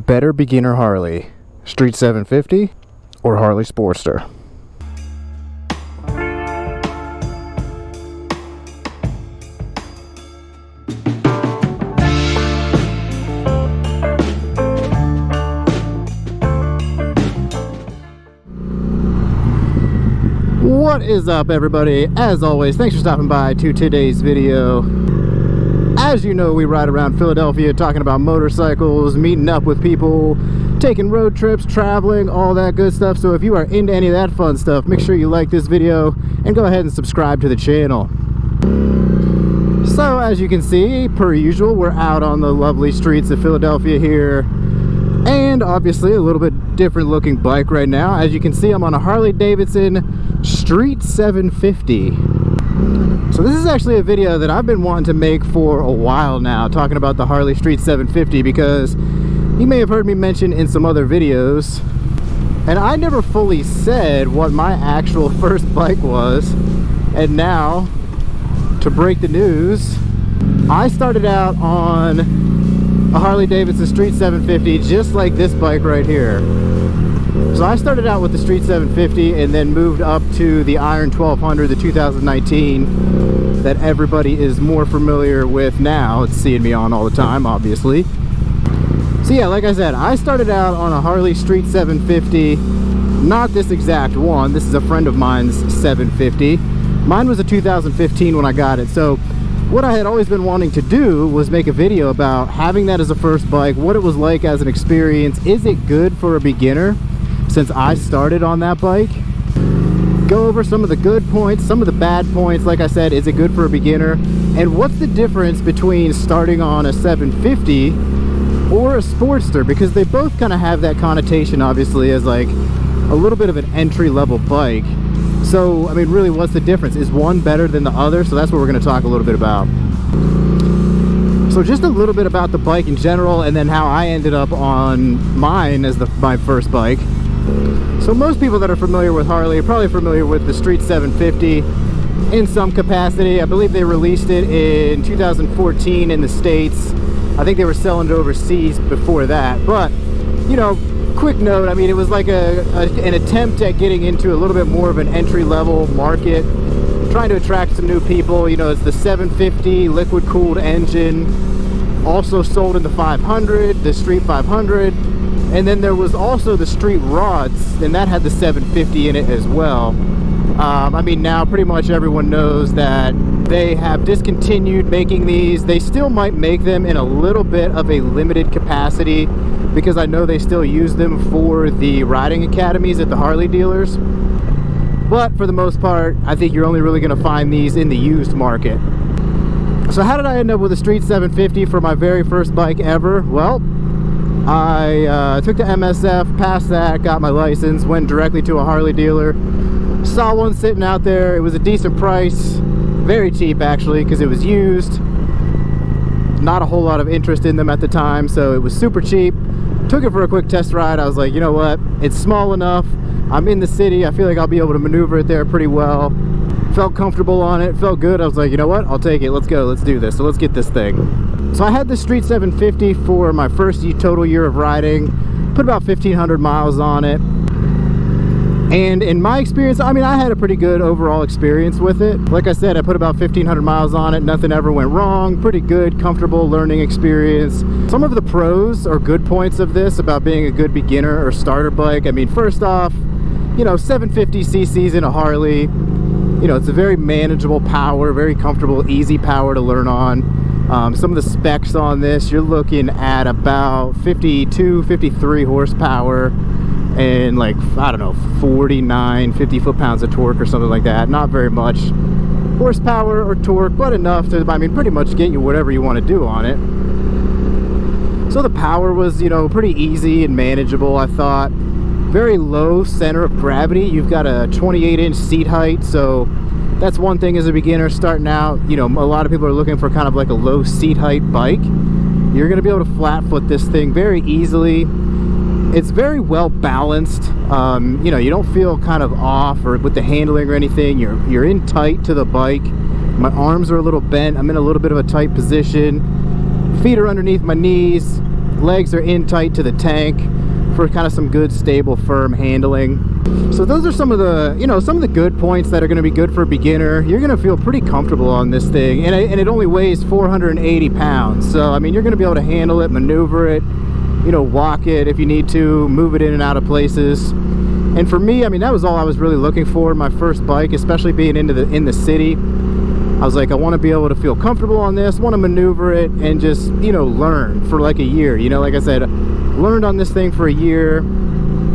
Better beginner Harley, Street 750 or Harley Sportster? What is up, everybody? As always, thanks for stopping by to today's video. As you know, we ride around Philadelphia talking about motorcycles, meeting up with people, taking road trips, traveling, all that good stuff. So if you are into any of that fun stuff, make sure you like this video and go ahead and subscribe to the channel. So as you can see, per usual, we're out on the lovely streets of Philadelphia here. And obviously a little bit different looking bike right now. As you can see, I'm on a Harley Davidson Street 750. So this is actually a video that I've been wanting to make for a while now, talking about the Harley Street 750, because you may have heard me mention in some other videos, and I never fully said what my actual first bike was. And now, to break the news, I started out on a Harley Davidson Street 750 just like this bike right here. So I started out with the Street 750 and then moved up to the Iron 1200, the 2019, that everybody is more familiar with now. It's seeing me on all the time, obviously. So yeah, like I said, I started out on a Harley Street 750, not this exact one. This is a friend of mine's 750. Mine was a 2015 when I got it. So what I had always been wanting to do was make a video about having that as a first bike, what it was like as an experience. Is it good for a beginner? Since I started on that bike, go over some of the good points, some of the bad points. Like I said, is it good for a beginner? And what's the difference between starting on a 750 or a Sportster? Because they both kind of have that connotation, obviously, as like a little bit of an entry-level bike. So, I mean, really, what's the difference? Is one better than the other? So that's what we're going to talk a little bit about. So just a little bit about the bike in general, and then how I ended up on mine as my first bike. So most people that are familiar with Harley are probably familiar with the Street 750 in some capacity. I believe they released it in 2014 in the States. I think they were selling it overseas before that. But, you know, quick note, I mean, it was like an attempt at getting into a little bit more of an entry-level market, trying to attract some new people. You know, it's the 750 liquid-cooled engine, also sold in the 500, the Street 500. And then there was also the Street Rods, and that had the 750 in it as well. I mean, now pretty much everyone knows that they have discontinued making these. They still might make them in a little bit of a limited capacity, because I know they still use them for the riding academies at the Harley dealers. But for the most part, I think you're only really going to find these in the used market. So how did I end up with a Street 750 for my very first bike ever? Well, I took the MSF, passed that, got my license, went directly to a Harley dealer, saw one sitting out there. It was a decent price, very cheap actually, because it was used. Not a whole lot of interest in them at the time, so it was super cheap. Took it for a quick test ride. I was like, you know what, it's small enough, I'm in the city, I feel like I'll be able to maneuver it there pretty well. Felt comfortable on it, felt good. I was like, you know what, I'll take it, let's go, let's do this. So let's get this thing. So I had the Street 750 for my first total year of riding, put about 1,500 miles on it. And in my experience, I mean, I had a pretty good overall experience with it. Like I said, I put about 1,500 miles on it, nothing ever went wrong, pretty good, comfortable learning experience. Some of the pros or good points of this about being a good beginner or starter bike, I mean, first off, you know, 750 cc's in a Harley, you know, it's a very manageable power, very comfortable, easy power to learn on. Some of the specs on this, you're looking at about 52, 53 horsepower and like, I don't know, 49, 50 foot-pounds of torque or something like that. Not very much horsepower or torque, but enough to, I mean, pretty much get you whatever you want to do on it. So the power was, you know, pretty easy and manageable, I thought. Very low center of gravity. You've got a 28-inch seat height, so that's one thing as a beginner starting out. You know, a lot of people are looking for kind of like a low seat height bike. You're going to be able to flat foot this thing very easily. It's very well balanced. You know, you don't feel kind of off or with the handling or anything. You're in tight to the bike. My arms are a little bent. I'm in a little bit of a tight position. Feet are underneath my knees. legs are in tight to the tank for kind of some good, stable, firm handling. So those are some of the, you know, some of the good points that are going to be good for a beginner. You're going to feel pretty comfortable on this thing, and it only weighs 480 pounds. So I mean, you're going to be able to handle it, maneuver it, you know, walk it if you need to, move it in and out of places. And for me, I mean, that was all I was really looking for in my first bike, especially being in the city. I was like, I want to be able to feel comfortable on this, want to maneuver it, and just, you know, learn for like a year. You know, like I said, learned on this thing for a year,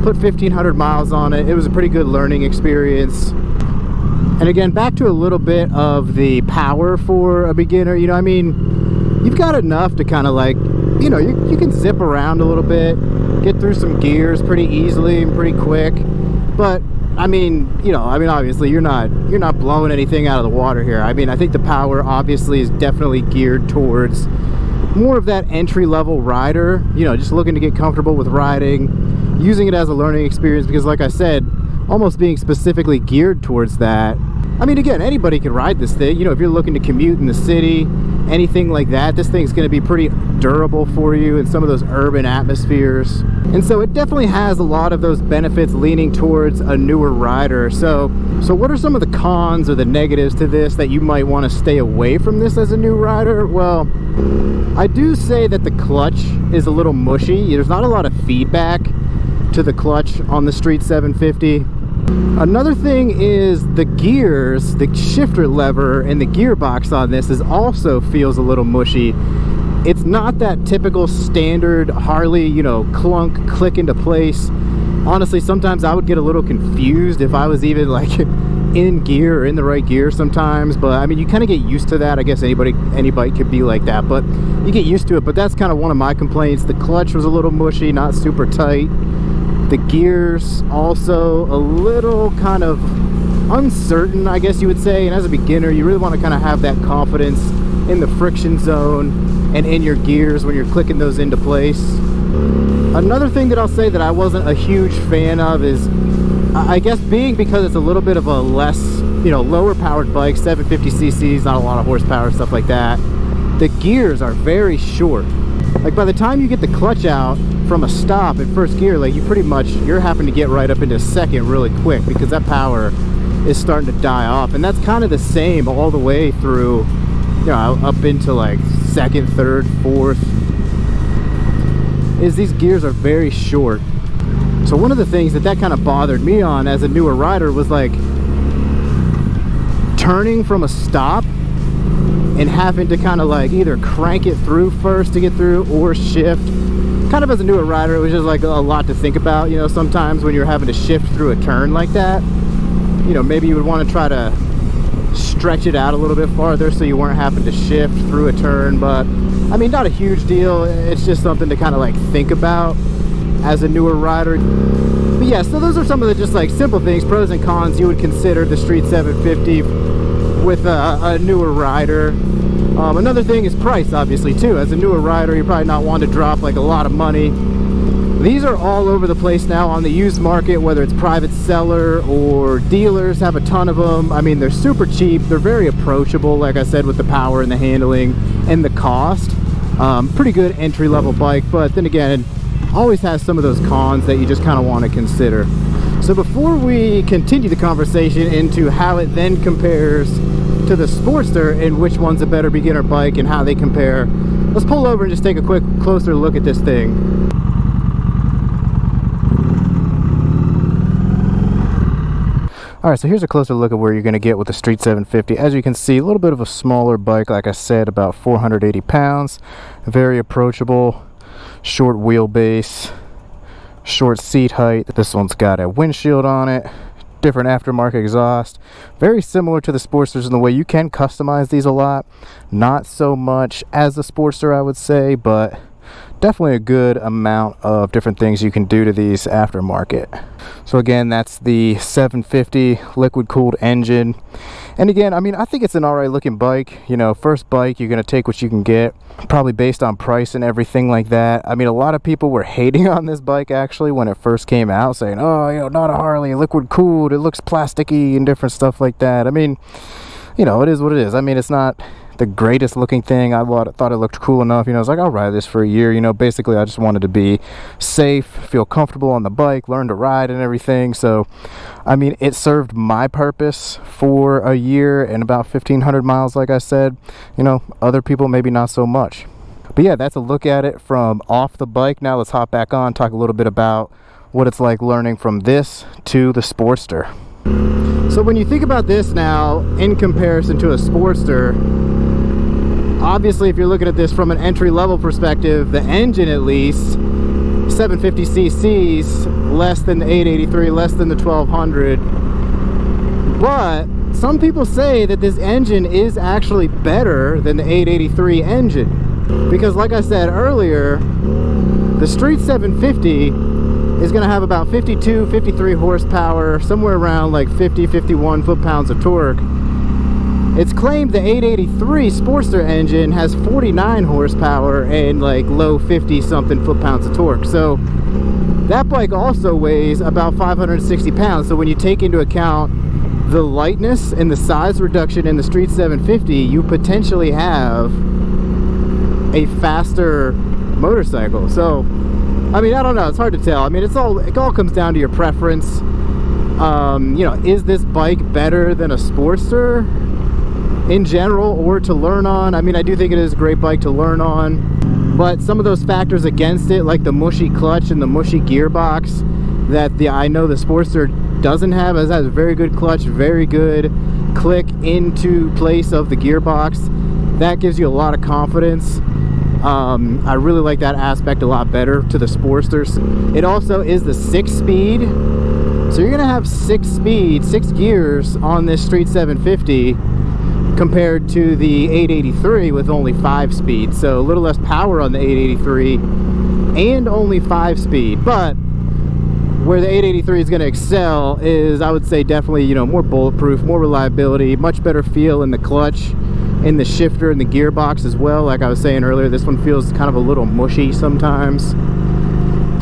put 1,500 miles on it. It was a pretty good learning experience. And again, back to a little bit of the power for a beginner. You know, I mean, you've got enough to kind of like, you know, you can zip around a little bit, get through some gears pretty easily and pretty quick. But I mean, you know, I mean, obviously you're not blowing anything out of the water here. I mean, I think the power obviously is definitely geared towards more of that entry-level rider, you know, just looking to get comfortable with riding, using it as a learning experience, because like I said, almost being specifically geared towards that. I mean, again, anybody can ride this thing. You know, if you're looking to commute in the city, anything like that, this thing's going to be pretty durable for you in some of those urban atmospheres. And so it definitely has a lot of those benefits leaning towards a newer rider. So what are some of the cons or the negatives to this that you might want to stay away from this as a new rider? Well, I do say that the clutch is a little mushy. There's not a lot of feedback to the clutch on the Street 750. Another thing is the gears, the shifter lever and the gearbox on this also feels a little mushy. It's not that typical standard Harley, you know, clunk, click into place. Honestly, sometimes I would get a little confused if I was even like in gear or in the right gear sometimes. But I mean, you kind of get used to that. I guess any bike could be like that, but you get used to it. But that's kind of one of my complaints. The clutch was a little mushy, not super tight. The gears also a little kind of uncertain, I guess you would say. And as a beginner, you really want to kind of have that confidence in the friction zone and in your gears when you're clicking those into place. Another thing that I'll say that I wasn't a huge fan of is, I guess because it's a little bit of a less, you know, lower powered bike, 750cc's, not a lot of horsepower, stuff like that. The gears are very short. Like by the time you get the clutch out from a stop at first gear, like you're having to get right up into second really quick, because that power is starting to die off. And that's kind of the same all the way through, you know, up into like second, third, fourth, is these gears are very short. So one of the things that kind of bothered me on as a newer rider was like turning from a stop and having to kind of like either crank it through first to get through or shift. Kind of as a newer rider, it was just like a lot to think about. You know, sometimes when you're having to shift through a turn like that, you know, maybe you would want to try to stretch it out a little bit farther so you weren't having to shift through a turn. But I mean, not a huge deal. It's just something to kind of like think about as a newer rider. But yeah, so those are some of the just like simple things, pros and cons you would consider the Street 750 with a newer rider. Another thing is price, obviously, too. As a newer rider, you're probably not wanting to drop like a lot of money. These are all over the place now on the used market, whether it's private seller or dealers have a ton of them. I mean, they're super cheap. They're very approachable, like I said, with the power and the handling and the cost. Pretty good entry-level bike, but then again, it always has some of those cons that you just kind of want to consider. So before we continue the conversation into how it then compares to the Sportster and which one's a better beginner bike and how they compare, let's pull over and just take a quick closer look at this thing. Alright, so here's a closer look at where you're going to get with the Street 750. As you can see, a little bit of a smaller bike, like I said, about 480 pounds. Very approachable, short wheelbase, short seat height. This one's got a windshield on it, different aftermarket exhaust. Very similar to the Sportsters in the way you can customize these a lot. Not so much as the Sportster, I would say, but definitely a good amount of different things you can do to these aftermarket. So again, that's the 750 liquid cooled engine. And again, I mean, I think it's an alright looking bike. You know, first bike, you're going to take what you can get, probably based on price and everything like that. I mean, a lot of people were hating on this bike actually when it first came out, saying, oh, you know, not a Harley, liquid cooled, it looks plasticky and different stuff like that. I mean, you know, it is what it is. I mean, it's not the greatest looking thing. I thought it looked cool enough, you know. I was like, I'll ride this for a year, you know. Basically I just wanted to be safe, feel comfortable on the bike, learn to ride and everything. So I mean, it served my purpose for a year and about 1,500 miles, like I said. You know, other people maybe not so much. But yeah, that's a look at it from off the bike. Now let's hop back on, talk a little bit about what it's like learning from this to the Sportster. So when you think about this now in comparison to a Sportster, obviously if you're looking at this from an entry-level perspective, the engine at least, 750 cc's, less than the 883, less than the 1200. But some people say that this engine is actually better than the 883 engine, because like I said earlier, the Street 750 is going to have about 52, 53 horsepower, somewhere around like 50, 51 foot-pounds of torque. It's claimed the 883 Sportster engine has 49 horsepower and like low 50-something foot-pounds of torque. So that bike also weighs about 560 pounds. So when you take into account the lightness and the size reduction in the Street 750, you potentially have a faster motorcycle. So I mean, I don't know, it's hard to tell. I mean, it all comes down to your preference. You know, is this bike better than a Sportster in general, or to learn on? I mean, I do think it is a great bike to learn on, but some of those factors against it, like the mushy clutch and the mushy gearbox that I know the Sportster doesn't have. It has a very good clutch, very good click into place of the gearbox. That gives you a lot of confidence. I really like that aspect a lot better to the Sportsters. It also is the 6-speed, so you're gonna have 6 gears on this Street 750 compared to the 883 with only 5 speed. So a little less power on the 883 and only 5 speed. But where the 883 is going to excel is, I would say, definitely, you know, more bulletproof, more reliability, much better feel in the clutch, in the shifter, and the gearbox as well. Like I was saying earlier, this one feels kind of a little mushy sometimes.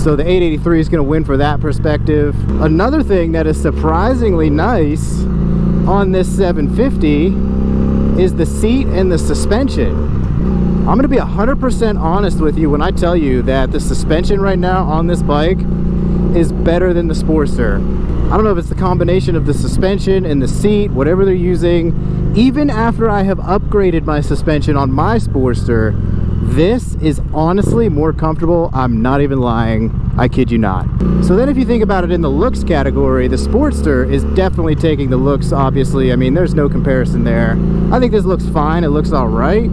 So the 883 is going to win for that perspective. Another thing that is surprisingly nice on this 750 is the seat and the suspension. I'm going to be 100% honest with you when I tell you that the suspension right now on this bike is better than the Sportster. I don't know if it's the combination of the suspension and the seat, whatever they're using. Even after I have upgraded my suspension on my Sportster, this is honestly more comfortable. I'm not even lying. I kid you not. So then if you think about it in the looks category, the Sportster is definitely taking the looks, obviously. I mean, there's no comparison there. I think this looks fine. It looks all right.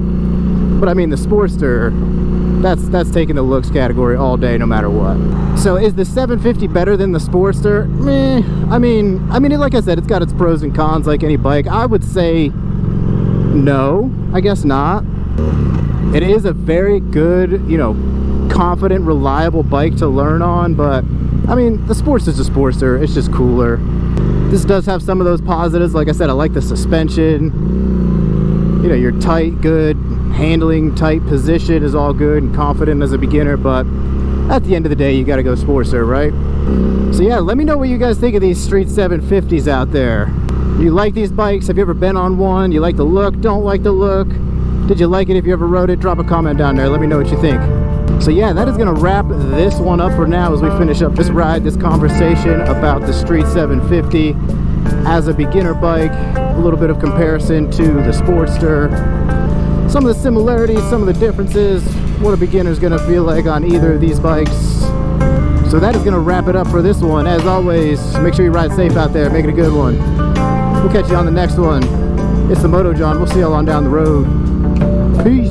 But I mean, the Sportster, that's taking the looks category all day, no matter what. So is the 750 better than the Sportster? Meh. I mean, like I said, it's got its pros and cons like any bike. I would say no, I guess not. It is a very good, you know, confident, reliable bike to learn on, but I mean, the Sportster's a Sportster. It's just cooler. This does have some of those positives. Like I said, I like the suspension. You know, you're tight, good handling, tight position is all good and confident as a beginner, but at the end of the day, you got to go Sportster, right? So yeah, let me know what you guys think of these Street 750s out there. You like these bikes? Have you ever been on one? You like the look? Don't like the look? Did you like it? If you ever rode it, drop a comment down there. Let me know what you think. So yeah, that is going to wrap this one up for now as we finish up this ride, this conversation about the Street 750 as a beginner bike. A little bit of comparison to the Sportster. Some of the similarities, some of the differences, what a beginner's going to feel like on either of these bikes. So that is going to wrap it up for this one. As always, make sure you ride safe out there. Make it a good one. We'll catch you on the next one. It's the Moto John. We'll see y'all on down the road. Peace.